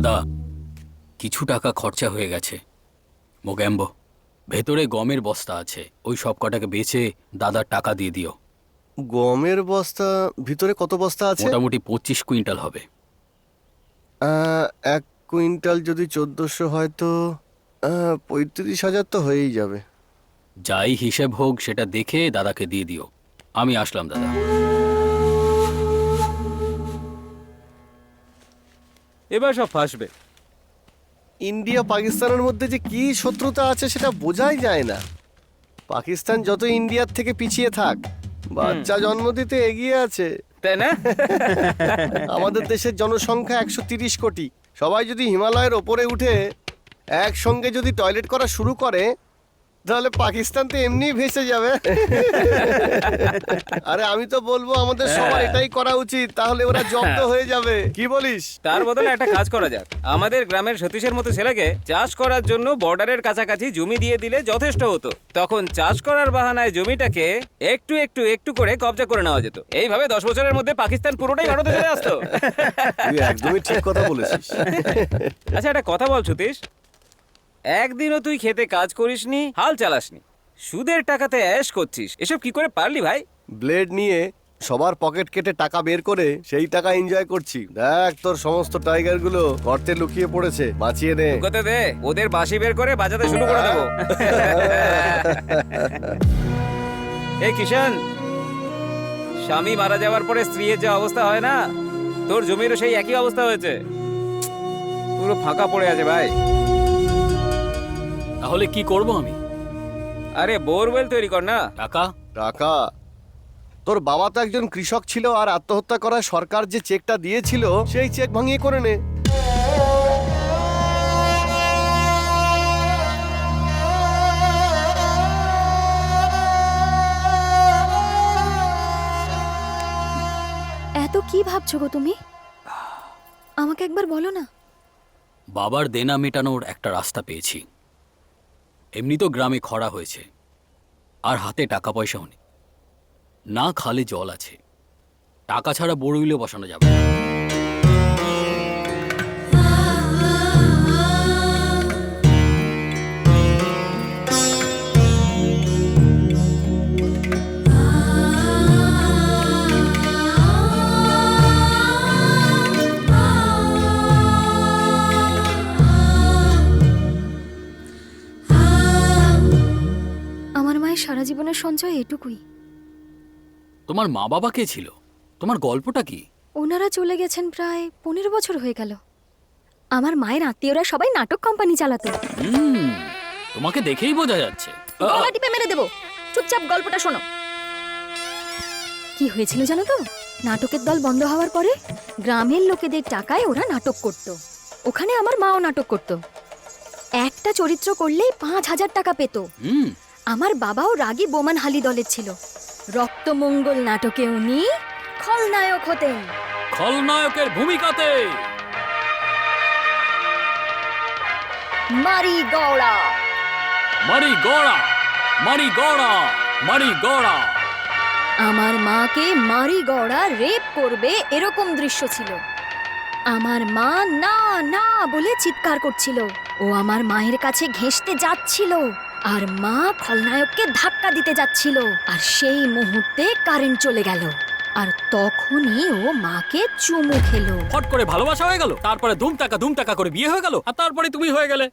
দাদা, কিছু টাকা খরচা হয়ে গেছে। মোগ্যাম্বো, ভেতরে গমের বস্তা আছে, ওই সব কটাকে বেচে দাদার টাকা দিয়ে দিও। গমের বস্তা? ভিতরে কত বস্তা আছে? মোটামুটি 25 কুইন্টাল হবে। 1 কুইন্টাল যদি 1400 হয় তো 35,000 তো হয়েই যাবে। যাই হিসেব হোক সেটা দেখে দাদাকে দিয়ে দিও। আমি আসলাম দাদা। এবার সব ফাঁসবে। ইন্ডিয়া পাকিস্তানের মধ্যে যে কি শত্রুতা আছে সেটা বোঝাই যায় না। পাকিস্তান যত ইন্ডিয়ার থেকে পিছিয়ে থাক, বাচ্চা জন্ম দিতে এগিয়ে আছে। তাই না? আমাদের দেশের জনসংখ্যা 130 কোটি। সবাই যদি হিমালয়ের ওপরে উঠে একসঙ্গে যদি টয়লেট করা শুরু করে, তাহলে পাকিস্তান তো এমনি ভেসে যাবে। আরে আমি তো বলবো আমাদের সবার এটাই করা উচিত, তাহলে ওরা জব্দ হয়ে যাবে। কি বলিস? তার বদলে একটা কাজ করা যাক। আমাদের গ্রামের সতীশের মতো ছেলেকে চাষ করার জন্য বর্ডারের কাছাকাছি জমি দিয়ে দিলে যথেষ্ট হতো। তখন চাষ করার বাহানায় জমিটাকে একটু একটু একটু করে কবজা করে নেওয়া যেত। এইভাবে 10 বছরের মধ্যে পাকিস্তান পুরোটাই ভারতে চলে আসতো। তুই একদমই ঠিক কথা বলেছিস। আচ্ছা, একটা কথা বল সতীশ, একদিনও তুই খেতে কাজ করিসনি, হাল চালাসনি, সুদের টাকাতে অ্যাশ করছিস। এসব কি করে পারলি ভাই? ব্লেড নিয়ে সবার পকেট কেটে টাকা বের করে সেই টাকা এনজয় করছি। দেখ তোর সমস্ত টাইগার গুলো গর্তে লুকিয়ে পড়েছে, বাঁচিয়ে নে। কোথায় দে, ওদের বাঁশি বের করে বাজাতে শুরু করে দেবো। এই কিষান, স্বামী মারা যাওয়ার পরে স্ত্রীর যে অবস্থা হয় না, তোর জমিরও সেই একই অবস্থা হয়েছে। পুরো ফাঁকা পড়ে আছে ভাই। তাহলে কি করব আমি? আরে বোরওয়েল তৈরি কর না। টাকা? টাকা? তোর বাবা তো একজন কৃষক ছিল, আর আত্মহত্যা করায় সরকার যে চেকটা দিয়েছিল সেই চেক ভাঙিয়ে করে নে। এত কি ভাবছো গো তুমি? আমাকে একবার বলো না। বাবার দেনা মেটানোর একটা রাস্তা পেয়েছি। এমনি তো গ্রামে খরা হয়েছে, আর হাতে টাকা পয়সাও নেই, না খালে জল আছে। টাকা ছাড়া বড়ুইলে বসানো যাবে না। আমার মায়ের সারা জীবনের সঞ্চয় এটুকুই। তোমার মা বাবা কে ছিল? তোমার গল্পটা কি? ওনারা চলে গেছেন প্রায় 15 বছর হয়ে গেল। আমার মায়ের আত্মীয়রা সবাই নাটক কোম্পানি চালাতো। তোমাকে দেখেই বোঝা যাচ্ছে। গলা টিপে মেরে দেবো, চুপচাপ গল্পটা শোনো। কি হয়েছিল জানো তো? নাটকের দল বন্ধ হওয়ার পরে গ্রামের লোকেদের টাকায় ওরা নাটক করত। ওখানে আমার মাও নাটক করত। একটা চরিত্র করলেই 5,000 টাকা পেত। আমার বাবাও রাগী বোমান হালি দলের ছিল। রক্তমঙ্গল নাটকে উনি খলনায়ক হতেন। খলনায়কের ভূমিকাতে মারি গৌড়া। মারি গড়া, মারি গড়া, মারি গড়া। আমার মাকে মারি গড়া রেপ করবে এরকম দৃশ্য ছিল। আমার মা না না বলে চিৎকার করছিল। ও আমার মায়ের কাছে ঘেঁষতে যাচ্ছিল, আর মা খলনায়ককে ধাক্কা দিতে যাচ্ছিল। আর সেই মুহূর্তে কারেন্ট চলে গেল, আর তখনই ও মাকে চুমু খেলো। ফট করে ভালোবাসা হয়ে গেল, তারপরে ধুম টাকা করে বিয়ে হয়ে গেল, আর তারপরে তুমি হয়ে গেলে।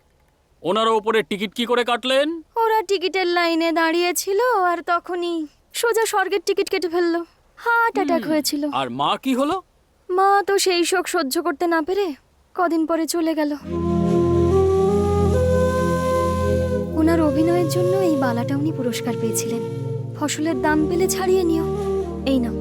ওনার ওপরে টিকিট কি করে কাটলেন? ওরা টিকিটের লাইনে দাঁড়িয়েছিল, আর তখনই সোজা স্বর্গের টিকিট কেটে ফেললো। হার্ট অ্যাটাক হয়েছিল। আর মা কি হলো? মা তো সেই শোক সহ্য করতে না পেরে কদিন পরে চলে গেল। ওনার অভিনয়ের জন্য এই বালাটা উনি পুরস্কার পেয়েছিলেন। ফসলের দাম পেলে ছাড়িয়ে নিও। এই নাও।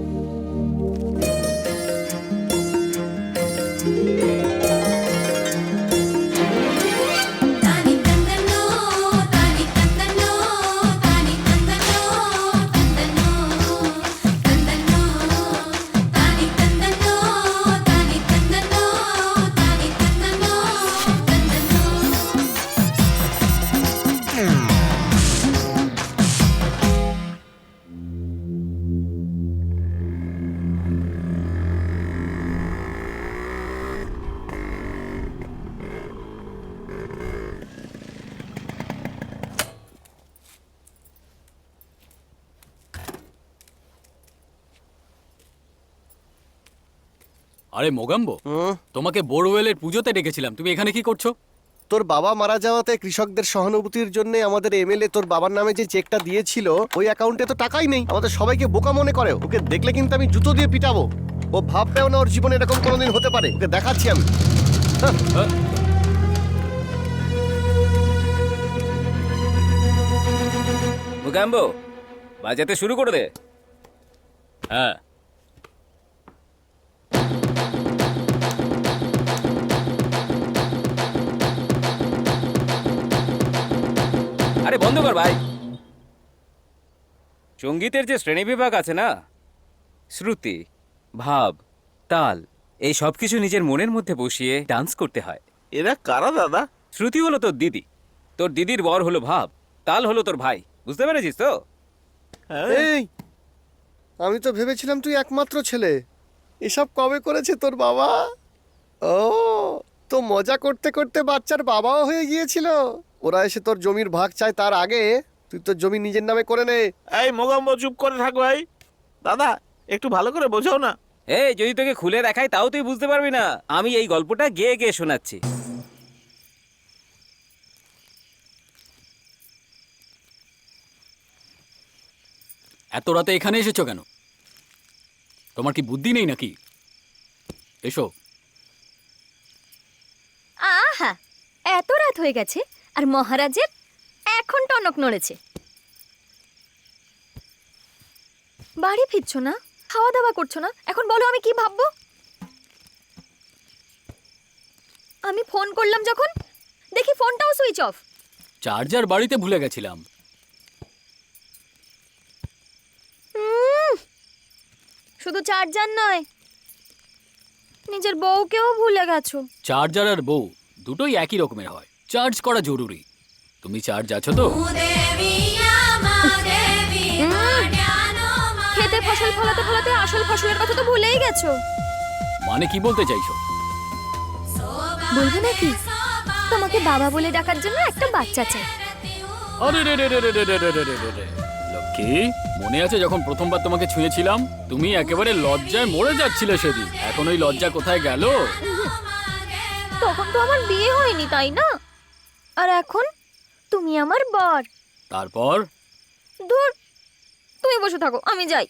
আরে মোগাম্বো, হুম? তোমাকে বোরওয়েলের পুজোতে ডেকেছিলাম, তুমি এখানে কি করছো? তোর বাবা মারা যাওয়াতে কৃষকদের সহানুভূতির জন্য আমাদের এমএলএ তোর বাবার নামে যে চেকটা দিয়েছিল ওই অ্যাকাউন্টে তো টাকাই নেই। আমাদের সবাইকে বোকা মনে করে। ওকে দেখলে কিন্তু আমি জুতো দিয়ে পিটাবো। ও ভাববেও না ওর জীবনে এরকম কোনোদিন হতে পারে। ওকে দেখাচ্ছি আমি। হ্যাঁ। মুগাম্বো, বাজাতে শুরু করে দে। হ্যাঁ, আরে বন্ধ কর ভাই। সঙ্গীতের যে শ্রেণীবিভাগ আছে না, শ্রুতি, ভাব, তাল, এই সব কিছু নিজের মনের মধ্যে বসিয়ে ডান্স করতে হয়। এরা কারা দাদা? শ্রুতি হলো তোর দিদি, তোর দিদির বর হলো ভাব, তাল হলো তোর ভাই। বুঝতে পেরেছিস তো? হ্যাঁ। এই, আমি তো ভেবেছিলাম তুই একমাত্র ছেলে। এসব কবে করেছে তোর বাবা? ও, তো মজা করতে করতে বাচ্চার বাবাও হয়ে গিয়েছিল। ওরা এসে তোর জমির ভাগ চায় তার আগে তুই তোর জমি নিজের নামে করে নে। এই মোগাম্বো, চুপ করে থাক ভাই। দাদা একটু ভালো করে বোঝাও না। এই যদি তোকে খুলে দেখাই তাও তুই বুঝতে পারবি না। আমি এই গল্পটা গেয়ে গেয়ে শোনাচ্ছি। এত রাতে এখানে এসেছো কেন? তোমার কি বুদ্ধি নেই নাকি? এসো। আহা, এত রাত হয়ে গেছে আর মহারাজের এখন টনক নড়েছে। বাড়ি ফিরছো না, খাওয়া দাওয়া করছো না, এখন বলো আমি কি ভাববো? আমি ফোন করলাম যখন, দেখি ফোনটাও সুইচ অফ। চার্জার বাড়িতে ভুলে গেছিলাম। শুধু চার্জার নয়, নিজের বউকেও ভুলে গেছো। চার্জার আর বউ দুটোই একই রকমের হয়, চার্জ করা জরুরি। তুমি চার্জ আছো তো? খেতে ফসল ফলাতে ফলাতে আসল ফসলের কথা তো ভুলেই গেছো। মানে কি বলতে চাইছো? বলবো নাকি, তোমাকে বাবা বলে ডাকার জন্য একটা বাচ্চা চাই। আরে রে রে রে রে রে রে রে রে রে রে রে। লক্ষ্মী, মনে আছে যখন প্রথমবার তোমাকে ছুঁয়েছিলাম তুমি একেবারে লজ্জায় মরে যাচ্ছিলে সেদিন? এখন ওই লজ্জা কোথায় গেল? তখন তো আমার বিয়ে হয়নি, তাই না? আর এখন তুমি আমার বর। তারপর? দূর, তুমি বসে থাকো, আমি যাই।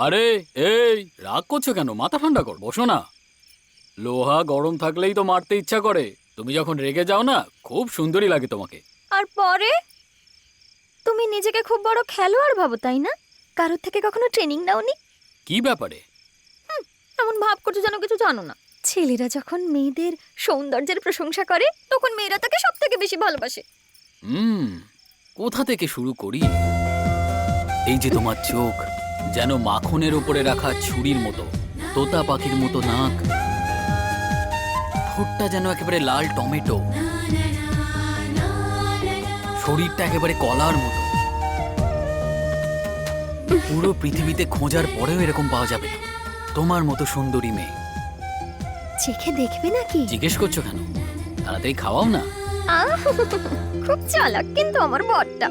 আরে এই, রাগ করছো কেন? মাথা ঠান্ডা কর, বসো না। লোহা গরম থাকলেই তো মারতে ইচ্ছা করে। তুমি যখন রেগে যাও না, খুব সুন্দরী লাগে তোমাকে। আর পরে তুমি নিজেকে খুব বড় খেলোয়াড় ভাবো, তাই না? কারোর থেকে কখনো ট্রেনিং নাওনি? কি ব্যাপারে? এমন ভাব করছো যেন কিছু জানো না। ছেলেরা যখন মেয়েদের সৌন্দর্যের প্রশংসা করে তখন মেয়েরা তাকে সব থেকে বেশি ভালোবাসে। কোথা থেকে শুরু করি? এই যে তোমার চোখ, যেন মাখনের উপরে রাখা ছুরির মতো, তোতা পাখির মতো নাক, ঠোঁটটা যেন একেবারে লাল টমেটো, শরীরটা একেবারে কলার মতো। পুরো পৃথিবীতে খোঁজার পরেও এরকম পাওয়া যাবে না তোমার মতো সুন্দরী মেয়ে। চেখে দেখবে নাকি? জিজ্ঞেস করছো কেন? তাড়াতাড়ি খাওয়াও না। আহ, খুব চালাক কিন্তু আমার বরটা।